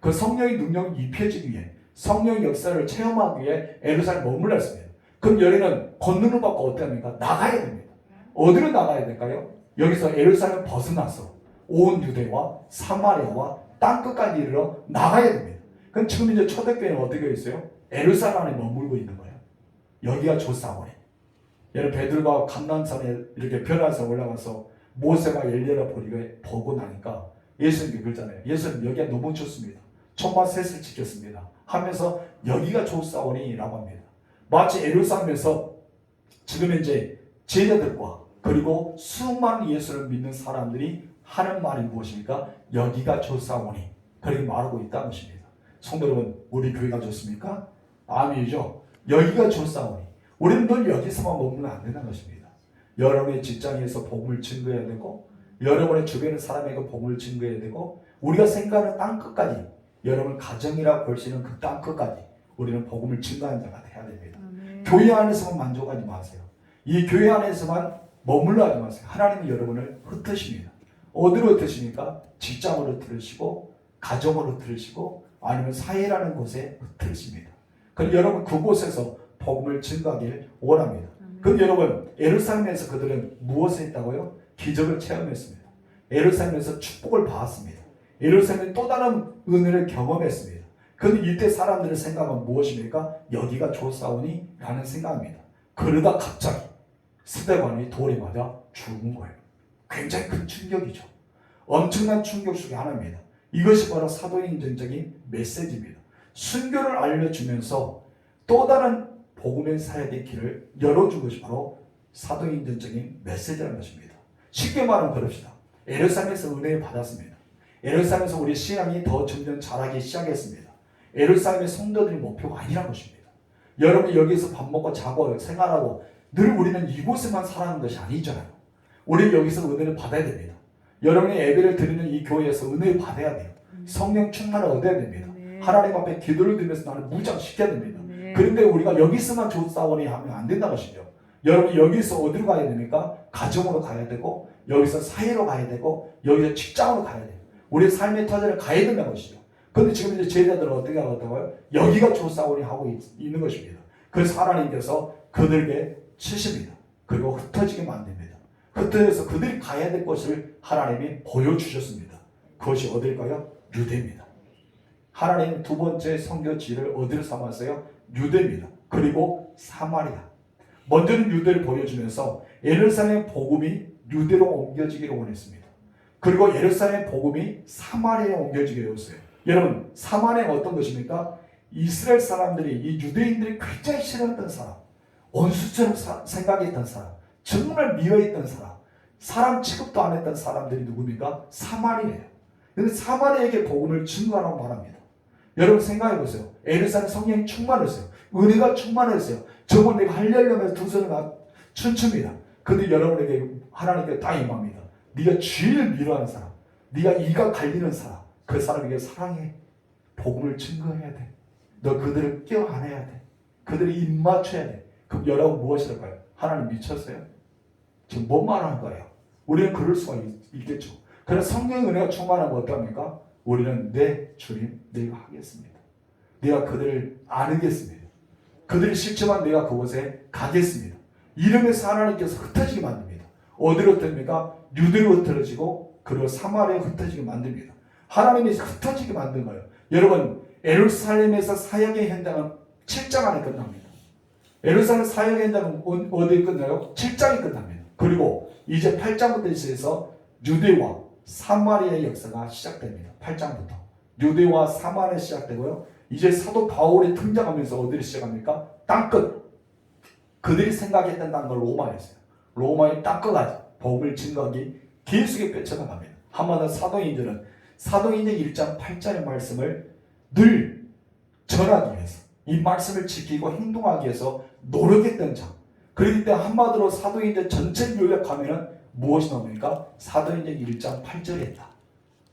그 성령의 능력이 입혀지기 위해 성령의 역사를 체험하기 위해 예루살렘에 머물러 있습니다. 그럼 여기는 권능을 받고 어떻게 합니까? 나가야 됩니다. 어디로 나가야 될까요? 여기서 예루살렘을 벗어나서 온 유대와 사마리아와 땅끝까지 이르러 나가야 됩니다. 그럼 지금 이제 초대교회는 어떻게 있어요? 예루살렘 안에 머물고 있는 거예요. 여기가 조사원이에요. 여러분 베드로가 감난산에 이렇게 변화산 올라가서 모세가 엘리야를 보고 나니까 예수님이 그러잖아요. 예수님 여기가 너무 좋습니다. 천마 셋을 지켰습니다. 하면서 여기가 조사원이라고 합니다. 마치 예루살렘에서 지금 이제 제자들과 그리고 수많은 예수를 믿는 사람들이 하는 말이 무엇입니까? 여기가 조사원이 그렇게 말하고 있다는 것입니다. 성도 여러분, 우리 교회가 좋습니까? 아멘이죠. 여기가 조사원이. 우리는 늘 여기서만 머물면 안 된다는 것입니다. 여러분의 직장에서 복음을 증거해야 되고 여러분의 주변의 사람에게 복음을 증거해야 되고 우리가 생각하는 땅끝까지 여러분 가정이라고 볼 수 있는 그 땅끝까지 우리는 복음을 증거하는 자가 돼야 됩니다. 교회 안에서만 만족하지 마세요. 이 교회 안에서만 머물러 하지 마세요. 하나님은 여러분을 흩으십니다. 어디로 흩으십니까? 직장으로 흩으시고 가정으로 흩으시고 아니면 사회라는 곳에 흩으십니다. 그럼 여러분 그곳에서 복음을 증거하길 원합니다. 그럼 여러분 예루살렘에서 그들은 무엇을 했다고요? 기적을 체험했습니다. 예루살렘에서 축복을 받았습니다. 예루살렘에 또 다른 은혜를 경험했습니다. 그런데 이때 사람들의 생각은 무엇입니까? 여기가 좋사오니? 라는 생각입니다. 그러다 갑자기 스데반이 돌에 맞아 죽은 거예요. 굉장히 큰 충격이죠. 엄청난 충격 중에 하나입니다. 이것이 바로 사도행전적인 메시지입니다. 순교를 알려주면서 또 다른 복음의 사역의 길을 열어준 것이 바로 사도행전적인 메시지라는 것입니다. 쉽게 말하면 그럽시다. 예루살렘에서 은혜를 받았습니다. 예루살렘에서 우리 신앙이 더 점점 자라기 시작했습니다. 예루살렘의 성도들이 목표가 아니란 것입니다. 여러분이 여기서 밥 먹고 자고 생활하고 늘 우리는 이곳에만 살아가는 것이 아니잖아요. 우리는 여기서 은혜를 받아야 됩니다. 여러분이 예배를 드리는 이 교회에서 은혜를 받아야 돼요. 성령 충만을 얻어야 됩니다. 하나님 앞에 기도를 드리면서 나를 무장시켜야 됩니다. 그런데 우리가 여기서만 좋사오니 하면 안 된다는 것이죠. 여러분 여기서 어디로 가야 됩니까? 가정으로 가야 되고 여기서 사회로 가야 되고 여기서 직장으로 가야 돼요. 우리의 삶의 터전을 가야 된다는 것이죠. 그런데 지금 이제 제자들은 어떻게 하겠다고요? 여기가 좋사오니 하고 있는 것입니다. 그래서 하나님께서 그들에게 치십니다. 그리고 흩어지게 만듭니다. 흩어져서 그들이 가야 될 것을 하나님이 보여주셨습니다. 그것이 어딜까요? 유대입니다. 하나님 두 번째 선교지를 어디로 삼았어요? 유대입니다. 그리고 사마리아. 먼저는 유대를 보여주면서 예루살렘 복음이 유대로 옮겨지기를 원했습니다. 그리고 예루살렘 복음이 사마리아에 옮겨지게 되었어요. 여러분 사마리아는 어떤 것입니까? 이스라엘 사람들이 이 유대인들이 굉장히 싫어했던 사람, 원수처럼 생각했던 사람, 정말 미워했던 사람 취급도 안 했던 사람들이 누굽니까? 사마리아예요. 그런데 사마리아에게 복음을 증거하라고 말합니다. 여러분 생각해 보세요. 예루살렘 성령이 충만했어요. 은혜가 충만했어요. 저걸 내가 하려면 두 손을 춤춥니다. 그런데 여러분에게 하나님께 다 임합니다. 네가 주의를 미워하는 사람, 네가 이가 갈리는 사람, 그 사람에게 사랑해. 복음을 증거해야 돼. 너 그들을 껴안아야 돼. 그들을 입 맞춰야 돼. 그럼 여러분 무엇일까요? 하나님 미쳤어요? 지금 뭔 말하는 거예요? 우리는 그럴 수가 있겠죠. 그래서 성령의 은혜가 충만하면 어떡합니까? 우리는 네 주님 내가 하겠습니다. 내가 그들을 안으겠습니다. 그들이 싫지만 내가 그곳에 가겠습니다. 이러면서 하나님께서 흩어지게 만듭니다. 어디로 흩어집니까? 유대로 흩어지고 그리고 사마리아로 흩어지게 만듭니다. 하나님이 흩어지게 만든 거예요. 여러분 예루살렘에서 사역의 현장은 7장 안에 끝납니다. 예루살렘 사역의 현장은 어디에 끝나요? 7장이 끝납니다. 그리고 이제 8장부터 시작해서 유대와 사마리아의 역사가 시작됩니다. 8장부터 유대와 사마리아 시작되고요. 이제 사도 바울이 등장하면서 어디를 시작합니까? 땅끝. 그들이 생각했던 땅은 로마였어요. 로마의 땅끝까지 복음을 증거하기 계속에 펼쳐나갑니다. 한마디로 사도행전은 사도행전 1장 8절의 말씀을 늘 전하기 위해서 이 말씀을 지키고 행동하기 위해서 노력했던 장. 그렇기 때문에 한마디로 사도행전 전체를 요약하면 무엇이 나옵니까? 사도행전 1장 8절에 있다.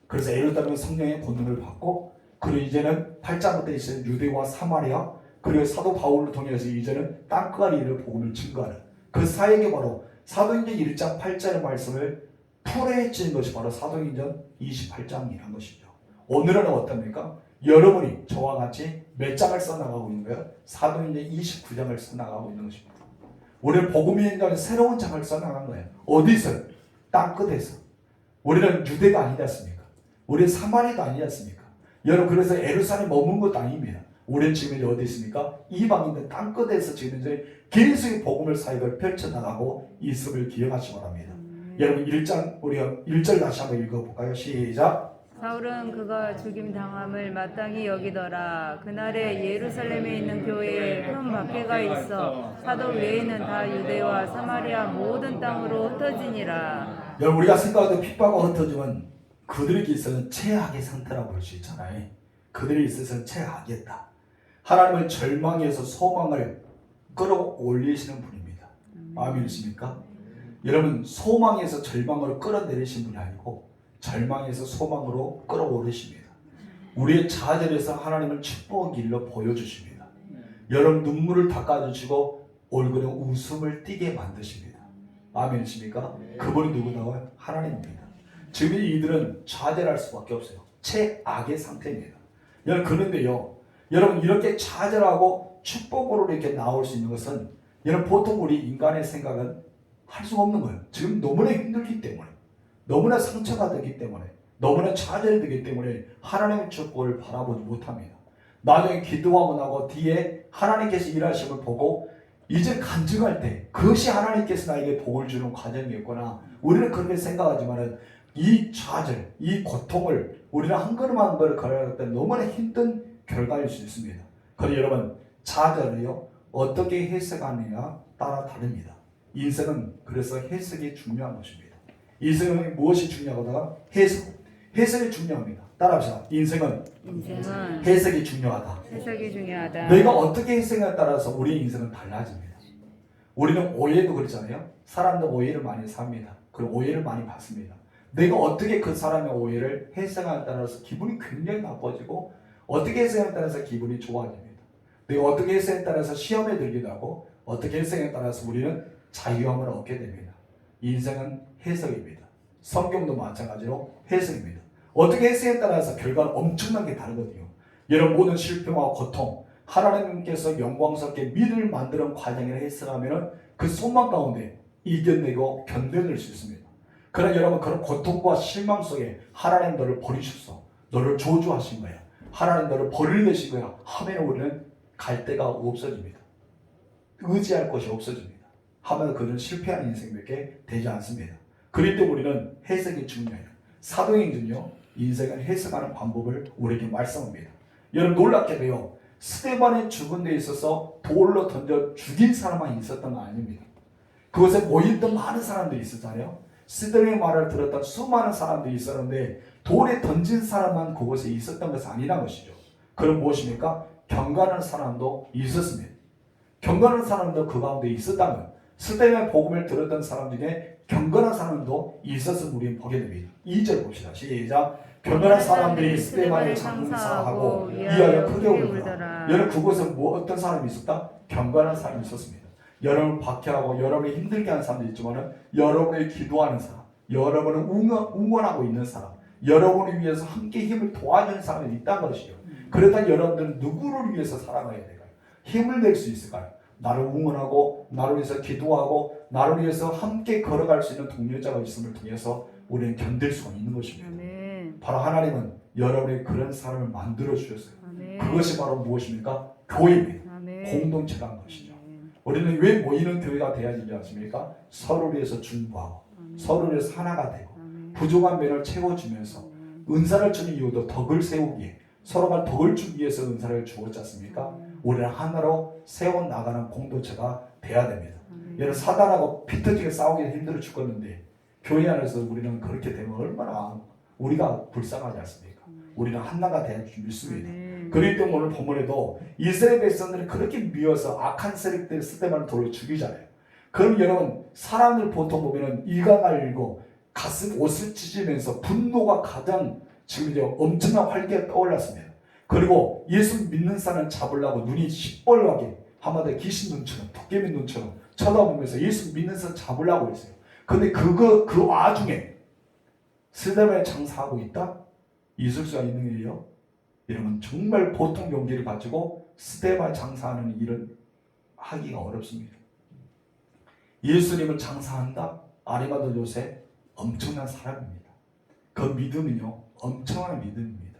그래서 예루살렘 성령의 권능을 받고 그리고 이제는 8장부터 있는 유대와 사마리아 그리고 사도 바울을 통해서 이제는 땅끝까지 이르러 복음을 증거하는 그 사역이 바로 사도행전 1장 8절의 말씀을 풀어헤치는 것이 바로 사도행전 28장이라는 것이죠. 오늘은 어떻습니까? 여러분이 저와 같이 몇 장을 써나가고 있는 거예요? 사도행전 29장을 써나가고 있는 것입니다. 우리는 복음의 현장에 새로운 장을 써나간 거예요. 어디서? 땅끝에서. 우리는 유대가 아니지 않습니까? 우리는 사마리아가 아니지 않습니까? 여러분 그래서 예루살렘에 머문 것도 아닙니다. 우리는 지금 어디 있습니까? 이방인들 땅끝에서 지금 이제 계속 복음을 사역을 펼쳐나가고 있음을 기억하시기 바랍니다. 여러분 1장 우리가 1절 다시 한번 읽어볼까요? 시작. 사울은 그가 죽임 당함을 마땅히 여기더라. 그날에 예루살렘에 있는 교회에 큰 박해가 있어 사도 외에는 다 유대와 사마리아 모든 땅으로 흩어지니라. 여러분 우리가 생각하던 핍박과 흩어짐은 그들에게 있어서는 최악의 상태라고 볼 수 있잖아요. 그들에 있어서는 최악이었다. 하나님은 절망에서 소망을 끌어올리시는 분입니다. 마음이 있습니까? 여러분 소망에서 절망으로 끌어내리신 분이 아니고 절망에서 소망으로 끌어오르십니다. 우리의 좌절에서 하나님을 축복의 길로 보여주십니다. 여러분 눈물을 닦아주시고 얼굴에 웃음을 띠게 만드십니다. 아멘이십니까? 그분이 누구다고요? 하나님입니다. 지금 이들은 좌절할 수밖에 없어요. 최악의 상태입니다. 여러분 그런데요, 여러분 이렇게 좌절하고 축복으로 이렇게 나올 수 있는 것은 여러분 보통 우리 인간의 생각은 할 수가 없는 거예요. 지금 너무나 힘들기 때문에, 너무나 상처가 되기 때문에, 너무나 좌절이 되기 때문에 하나님의 축복을 바라보지 못합니다. 나중에 기도하고 나고 뒤에 하나님께서 일하심을 보고 이제 간증할 때 그것이 하나님께서 나에게 복을 주는 과정이었구나. 우리는 그렇게 생각하지만은 이 좌절, 이 고통을 우리는 한 걸음 한 걸음 걸어갈 때 너무나 힘든 결과일 수 있습니다. 그런데 여러분 좌절을요 어떻게 해석하느냐 따라 다릅니다. 인생은 그래서 해석이 중요한 것입니다. 인생은 무엇이 중요하다? 해석이 중요합니다. 따라합시다. 인생은 해석이 중요하다. 해석이 중요하다. 내가 어떻게 해석에 따라서 우리 인생은 달라집니다. 우리는 오해도 그렇잖아요. 사람도 오해를 많이 삽니다. 그리고 오해를 많이 받습니다. 내가 어떻게 그 사람의 오해를 해석에 따라서 기분이 굉장히 나빠지고 어떻게 해석에 따라서 기분이 좋아집니다. 내가 어떻게 해석에 따라서 시험에 들기도 하고 어떻게 해석에 따라서 우리는 자유함을 얻게 됩니다. 인생은 해석입니다. 성경도 마찬가지로 해석입니다. 어떻게 해석에 따라서 결과는 엄청나게 다르거든요. 여러분 모든 실패와 고통, 하나님께서 영광스럽게 미를 만드는 과정을 해석하면 그 소망 가운데 이겨내고 견뎌낼 수 있습니다. 그러나 여러분 그런 고통과 실망 속에 하나님 너를 버리셨어. 너를 저주하신 거야. 하나님 너를 버리려신 거야. 하면 우리는 갈 데가 없어집니다. 의지할 곳이 없어집니다. 하면 그는 실패한 인생밖에 되지 않습니다. 그럴 때 우리는 해석이 중요해요. 사도행전요 인생을 해석하는 방법을 우리에게 말씀합니다. 여러분 놀랍게도요 스데반의 죽은 데 있어서 돌로 던져 죽인 사람만 있었던 건 아닙니다. 그곳에 모였던 많은 사람들이 있었잖아요. 스데반의 말을 들었던 수많은 사람들이 있었는데 돌에 던진 사람만 그곳에 있었던 것은 아니란 것이죠. 그럼 무엇입니까? 경건한 사람도 있었습니다. 경건한 사람도 그 가운데 있었다면 스데반의 복음을 들었던 사람 중에 경건한 사람도 있었음을 우리는 보게 됩니다. 2절 봅시다. 시작. 경건한 사람들이 스데반을 장사하고 위하여 크게 울더라. 여러분 그곳에 어떤 사람이 있었다? 경건한 사람이 있었습니다. 여러분을 박해하고 여러분을 힘들게 하는 사람도 있지만 여러분을 기도하는 사람, 여러분을 응원하고 있는 사람, 여러분을 위해서 함께 힘을 도와주는 사람이 있다는 것이죠. 그렇다면 여러분들은 누구를 위해서 살아가야 될까요? 힘을 낼 수 있을까요? 나를 응원하고 나를 위해서 기도하고 나를 위해서 함께 걸어갈 수 있는 동료자가 있음을 통해서 우리는 견딜 수가 있는 것입니다. 아멘. 바로 하나님은 여러분의 그런 사람을 만들어 주셨어요. 아멘. 그것이 바로 무엇입니까? 교회입니다. 아멘. 공동체란 것이죠. 아멘. 우리는 왜 모이는 교회가 돼야 되지 않습니까? 서로를 위해서 중보하고 아멘. 서로를 위해서 하나가 되고 아멘. 부족한 면을 채워주면서 은사를 주는 이유도 덕을 세우기에 서로가 덕을 주기 위해서 은사를 주었지 않습니까? 우리는 하나로 세워나가는 공동체가 돼야 됩니다. 여러분 사단하고 피 터지게 싸우기 힘들어 죽겠는데 교회 안에서 우리는 그렇게 되면 얼마나 우리가 불쌍하지 않습니까? 우리는 하나가 돼야 믿습니다. 그렇기 때문에 오늘 본문에도 이스라엘 백성들이 그렇게 미워서 악한 세력들이 스데반을 돌로 죽이잖아요. 그럼 여러분 사람들 보통 보면은 이가 갈리고 가슴 옷을 찢으면서 분노가 가장 지금 이제 엄청난 활기가 떠올랐습니다. 그리고 예수 믿는 사람을 잡으려고 눈이 시뻘겋게 한마디로 귀신 눈처럼 도깨비 눈처럼 쳐다보면서 예수 믿는 사람 잡으려고 했어요. 근데 그 와중에 스데반에 장사하고 있다? 있을 수가 있는 일이요. 여러분 정말 보통 용기를 가지고 스데반 장사하는 일은 하기가 어렵습니다. 예수님을 장사한다? 아리마다 요새 엄청난 사람입니다. 그 믿음은요 엄청난 믿음입니다.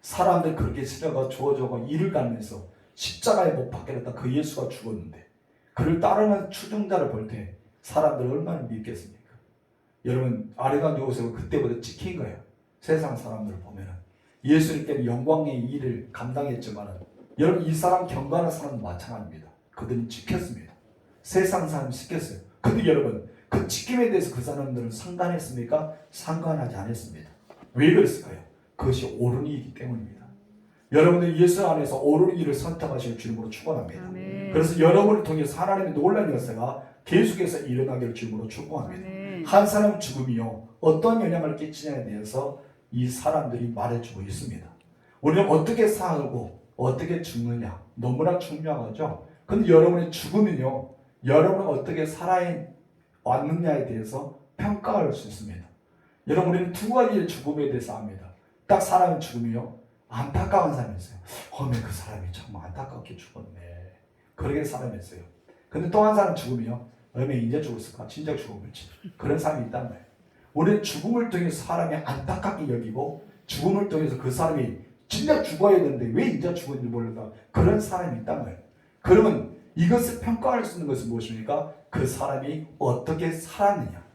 사람들 그렇게 시려가 주어져가 일을 가면서 십자가에 못 박혀졌다 그 예수가 죽었는데 그를 따르는 추종자를 볼 때 사람들 얼마나 믿겠습니까? 여러분 아리마다 요셉은 그때부터 찍힌 거예요. 세상 사람들을 보면은 예수님께는 영광의 일을 감당했지만 여러분 이 사람 경건한 사람도 마찬가지입니다. 그들은 지켰습니다. 세상 사람이 지켰어요. 근데 여러분 그 지킴에 대해서 그 사람들은 상관했습니까? 상관하지 않았습니다. 왜 그랬을까요? 그것이 옳은 일이기 때문입니다. 여러분들 예수 안에서 옳은 일을 선택하실 주님으로 축원합니다. 아멘. 그래서 여러분을 통해서 하나님의 놀라운 역사가 계속해서 일어나기를 주님으로 축원합니다. 아멘. 한 사람 죽음이요 어떤 영향을 끼치냐에 대해서 이 사람들이 말해주고 있습니다. 우리는 어떻게 살고 어떻게 죽느냐 너무나 중요하죠. 근데 여러분의 죽음은요 여러분은 어떻게 살아야 왔느냐에 대해서 평가할 수 있습니다. 여러분, 우리는 두 가지의 죽음에 대해서 압니다. 딱 사람의 죽음이요, 안타까운 사람이 있어요. 그 사람이 정말 안타깝게 죽었네, 그러게 사람이 있어요. 근데 또 한 사람 죽음이요, 이제 죽었을까, 진짜 죽음을지, 그런 사람이 있단 말이에요. 우리는 죽음을 통해서 사람이 안타깝게 여기고, 죽음을 통해서 그 사람이 진짜 죽어야 되는데 왜 이제 죽었는지 모르다, 그런 사람이 있단 말이에요. 그러면 이것을 평가할 수 있는 것은 무엇입니까? 그 사람이 어떻게 살았느냐,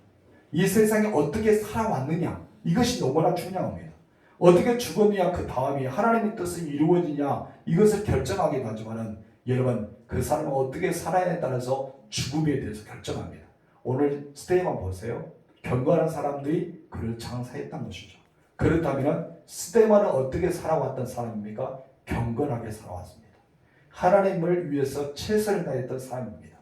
이 세상에 어떻게 살아왔느냐, 이것이 너무나 중요합니다. 어떻게 죽었느냐, 그 다음에 하나님의 뜻이 이루어지냐, 이것을 결정하기도 하지만은 여러분, 그 사람은 어떻게 살아야에 따라서 죽음에 대해서 결정합니다. 오늘 스테이만 보세요. 경건한 사람들이 그를 장사했던 것이죠. 그렇다면 스테반은 어떻게 살아왔던 사람입니까? 경건하게 살아왔습니다. 하나님을 위해서 최선을 다했던 사람입니다.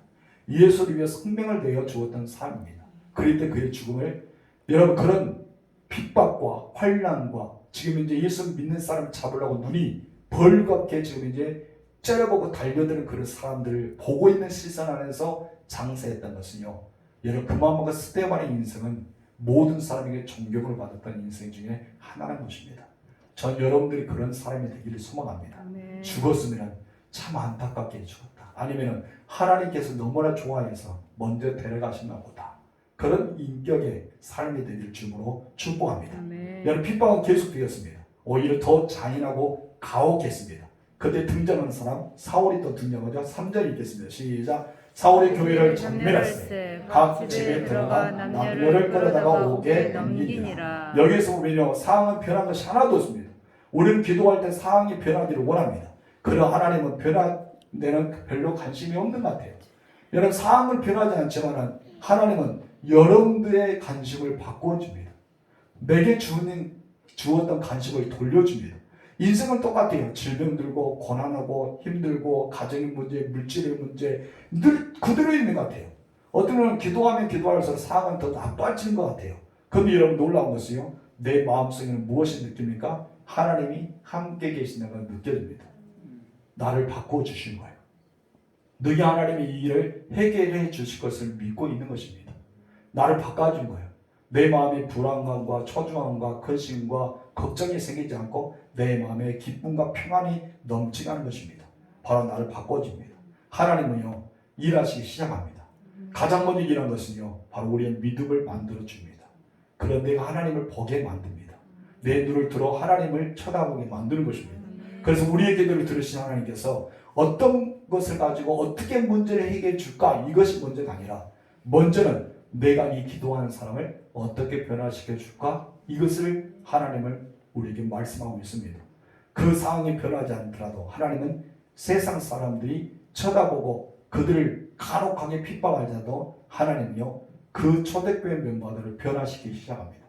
예수를 위해 생명을 내어 주었던 사람입니다. 그럴 때 그의 죽음을, 여러분, 그런 핍박과 환난과 지금 이제 예수 믿는 사람을 잡으려고 눈이 벌겋게 지금 이제 째려보고 달려드는 그런 사람들을 보고 있는 시선 안에서 장사했던 것은요, 여러분, 그만큼 스데반의 인생은 모든 사람에게 존경을 받았던 인생 중에 하나라는 것입니다. 전 여러분들이 그런 사람이 되기를 소망합니다. 아멘. 죽었으면 참 안타깝게 죽었다, 아니면 하나님께서 너무나 좋아해서 먼저 데려가셨나 보다, 그런 인격의 삶이 되기를 주님으로 축복합니다. 아멘. 여러분, 핍박은 계속되었습니다. 오히려 더 잔인하고 가혹했습니다. 그때 등장하는 사람, 사울이 또 등장하죠. 3절 읽겠습니다. 시작. 사울이 교회를 전멸했으니 각 집에 들어가 남녀를 끌어다가 옥에 넘기니라. 여기서 보면요, 상황은 변한 것이 하나도 없습니다. 우리는 기도할 때 상황이 변하기를 원합니다. 그러나 하나님은 변한 데는 별로 관심이 없는 것 같아요. 여러분, 상황은 변하지 않지만 하나님은 여러분들의 관심을 바꿔줍니다. 내게 주었던 관심을 돌려줍니다. 인생은 똑같아요. 질병 들고 고난하고 힘들고 가정의 문제, 물질의 문제 늘 그대로 있는 것 같아요. 어떤 분은 기도하면 기도할수록 상황은 더 나빠지는 것 같아요. 그런데 여러분, 놀라운 것은요, 내 마음속에는 무엇이 느낍니까? 하나님이 함께 계신다는 걸 느껴집니다. 나를 바꿔주신 거예요. 너희 하나님이 이 일을 해결해 주실 것을 믿고 있는 것입니다. 나를 바꿔준 거예요. 내 마음의 불안감과 초조함과 근심과 걱정이 생기지 않고 내 마음에 기쁨과 평안이 넘치게 하는 것입니다. 바로 나를 바꿔줍니다. 하나님은요, 일하시기 시작합니다. 가장 먼저 일한 것은요, 바로 우리의 믿음을 만들어 줍니다. 그런 내가 하나님을 보게 만듭니다. 내 눈을 들어 하나님을 쳐다보게 만드는 것입니다. 그래서 우리의 기도를 들으신 하나님께서 어떤 것을 가지고 어떻게 문제를 해결해 줄까, 이것이 문제가 아니라 먼저는 내가 이 기도하는 사람을 어떻게 변화시켜 줄까, 이것을 하나님을 우리에게 말씀하고 있습니다. 그 상황이 변하지 않더라도 하나님은 세상 사람들이 쳐다보고 그들을 간혹하게 핍박하자도 하나님은요, 그 초대교회 멤버들을 변화시키기 시작합니다.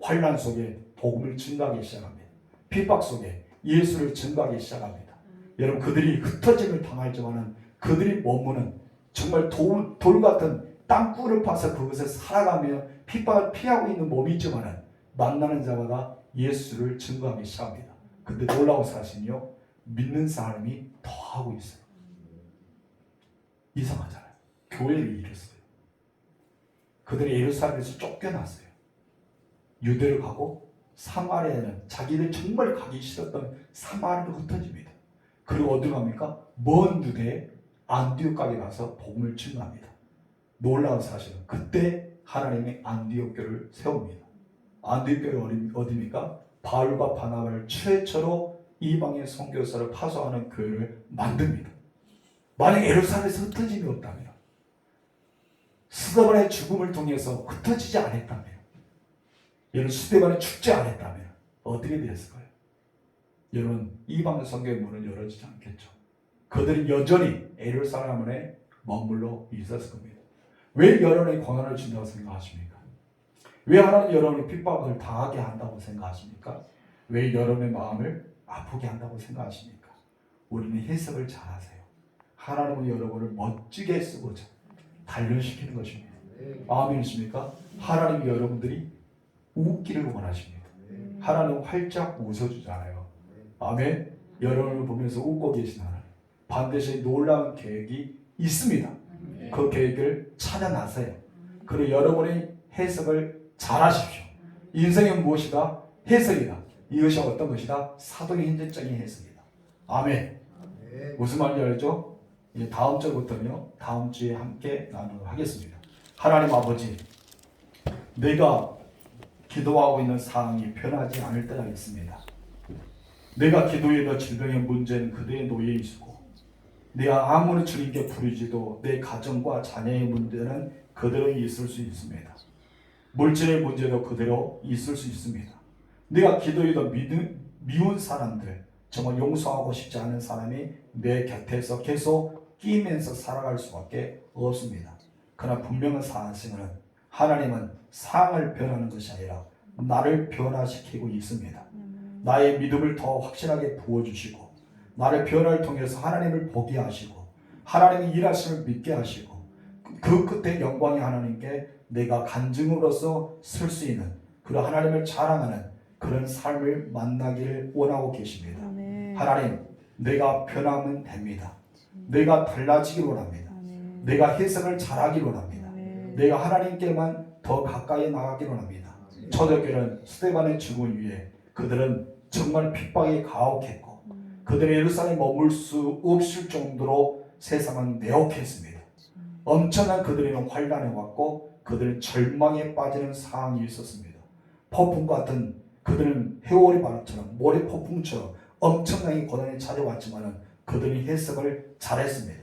환난 속에 복음을 증가하기 시작합니다. 핍박 속에 예수를 증가하기 시작합니다. 여러분, 그들이 흩어짐을 당할지만은 그들이 머무는 정말 돌 같은 땅굴을 파서 그것을 살아가며 핍박을 피하고 있는 몸이 있지만은 만나는 자마다 예수를 증거하기 시작합니다. 근데 놀라운 사실은요, 믿는 사람이 더 하고 있어요. 이상하잖아요. 교회를 잃었어요. 그들이 예루살렘에서 쫓겨났어요. 유대를 가고 사마리아는 자기들 정말 가기 싫었던 사마리아로 흩어집니다. 그리고 어디 갑니까? 먼 유대에 안디옥까지 가서 복음을 증거합니다. 놀라운 사실은 그때 하나님이 안디옥 교회를 세웁니다. 안디옥 교회는 어디입니까? 바울과 바나바를 최초로 이방의 선교사를 파송하는 교회를 만듭니다. 만약 예루살렘에서 흩어짐이 없다면, 스데반의 죽음을 통해서 흩어지지 않았다면, 여러분, 스데반의 죽지 않았다면 어떻게 되었을까요? 여러분, 이방 선교의 문은 열어지지 않겠죠. 그들은 여전히 예루살렘 안에 머물러 있었을 겁니다. 왜 여러분의 고난을 준다고 생각하십니까? 왜 하나님 여러분의 핍박을 당하게 한다고 생각하십니까? 왜 여러분의 마음을 아프게 한다고 생각하십니까? 우리는 해석을 잘하세요. 하나님은 여러분을 멋지게 쓰고자 단련시키는 것입니다. 아멘이십니까? 하나님이 여러분들이 웃기를 원하십니다. 하나님은 활짝 웃어주잖아요. 아멘. 여러분을 보면서 웃고 계신 하나님, 반드시 놀라운 계획이 있습니다. 그 계획을 찾아나세요. 그리고 여러분이 해석을 잘 하십시오. 인생은 무엇이다? 해석이다. 이것이 어떤 것이다? 사도의 현재적인 해석이다. 아멘. 무슨 말인지 알죠? 이제 다음 절부터는요, 다음 주에 함께 나누도록 하겠습니다. 하나님 아버지, 내가 기도하고 있는 사항이 변하지 않을 때가 있습니다. 내가 기도해도 질병의 문제는 그대에 놓여 있고, 내가 아무리 주님께 부르지도 내 가정과 자녀의 문제는 그대로 있을 수 있습니다. 물질의 문제도 그대로 있을 수 있습니다. 내가 기도해도 미운 사람들, 정말 용서하고 싶지 않은 사람이 내 곁에서 계속 끼면서 살아갈 수밖에 없습니다. 그러나 분명한 사실은 하나님은 상을 변하는 것이 아니라 나를 변화시키고 있습니다. 나의 믿음을 더 확실하게 부어주시고, 나를 변화를 통해서 하나님을 보게 하시고, 하나님의 일하심을 믿게 하시고, 그 끝에 영광의 하나님께 내가 간증으로서 쓸 수 있는 그런 하나님을 자랑하는 그런 삶을 만나기를 원하고 계십니다. 하나님, 내가 변하면 됩니다. 내가 달라지길 원합니다. 내가 해석을 잘하길 원합니다. 내가 하나님께만 더 가까이 나가길 원합니다. 초대교회는 스데반의 죽음 위에 그들은 정말 핍박이 가혹했고, 그들의 예루살렘에 머물 수 없을 정도로 세상은 내혹했습니다. 엄청난 그들에는 환란이 왔고, 그들은 절망에 빠지는 상황이 있었습니다. 폭풍 같은, 그들은 해오리 바람처럼 모래 폭풍처럼 엄청나게 고난이 찾아왔지만 그들이 해석을 잘했습니다.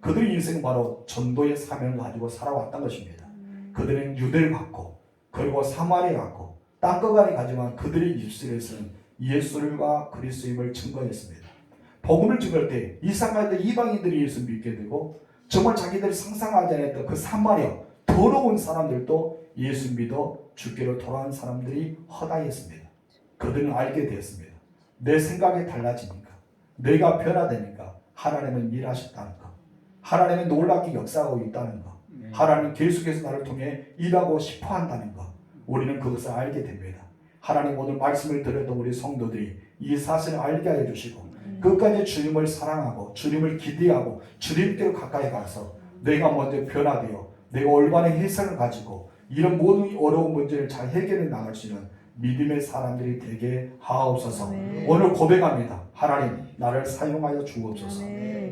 그들의 인생은 바로 전도의 사명을 가지고 살아왔던 것입니다. 그들은 유대를 갖고, 그리고 사마리아 갖고, 땅끝까지 가지만 그들의 입술에서는 예수가 그리스도임을 증거했습니다. 복음을 증거할 때 이상하게 이방인들이 예수 믿게 되고, 정말 자기들이 상상하지 않았던 그 사마리아 더러운 사람들도 예수 믿어 주께로 돌아온 사람들이 허다했습니다. 그들은 알게 되었습니다. 내 생각이 달라지니까, 내가 변화되니까 하나님은 일하셨다는 것, 하나님은 놀랍게 역사하고 있다는 것, 하나님 계속해서 나를 통해 일하고 싶어 한다는 것, 우리는 그것을 알게 됩니다. 하나님 오늘 말씀을 들었던 우리 성도들이 이 사실을 알게 하여 주시고, 끝까지 주님을 사랑하고 주님을 기대하고 주님께로 가까이 가서 내가 먼저 변화되어 내가 올바른 해석을 가지고 이런 모든 어려운 문제를 잘 해결해 나갈 수 있는 믿음의 사람들이 되게 하옵소서. 오늘 고백합니다. 하나님, 나를 사용하여 주옵소서.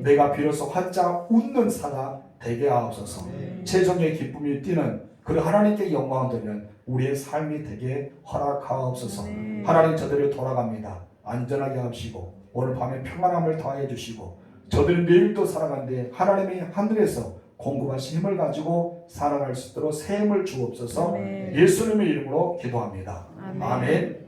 내가 비로소 활짝 웃는 사가 되게 하옵소서. 최종의 기쁨이 뛰는 그리고 하나님께 영광을 드리는 우리의 삶이 되게 허락하옵소서. 하나님, 저들을 돌아갑니다. 안전하게 하시고 오늘 밤에 평안함을 더하여 주시고, 저들은 내일도 살아가는데 하나님이 하늘에서 공급하신 힘을 가지고 살아갈 수 있도록 새 힘을 주옵소서. 예수님의 이름으로 기도합니다. 아멘.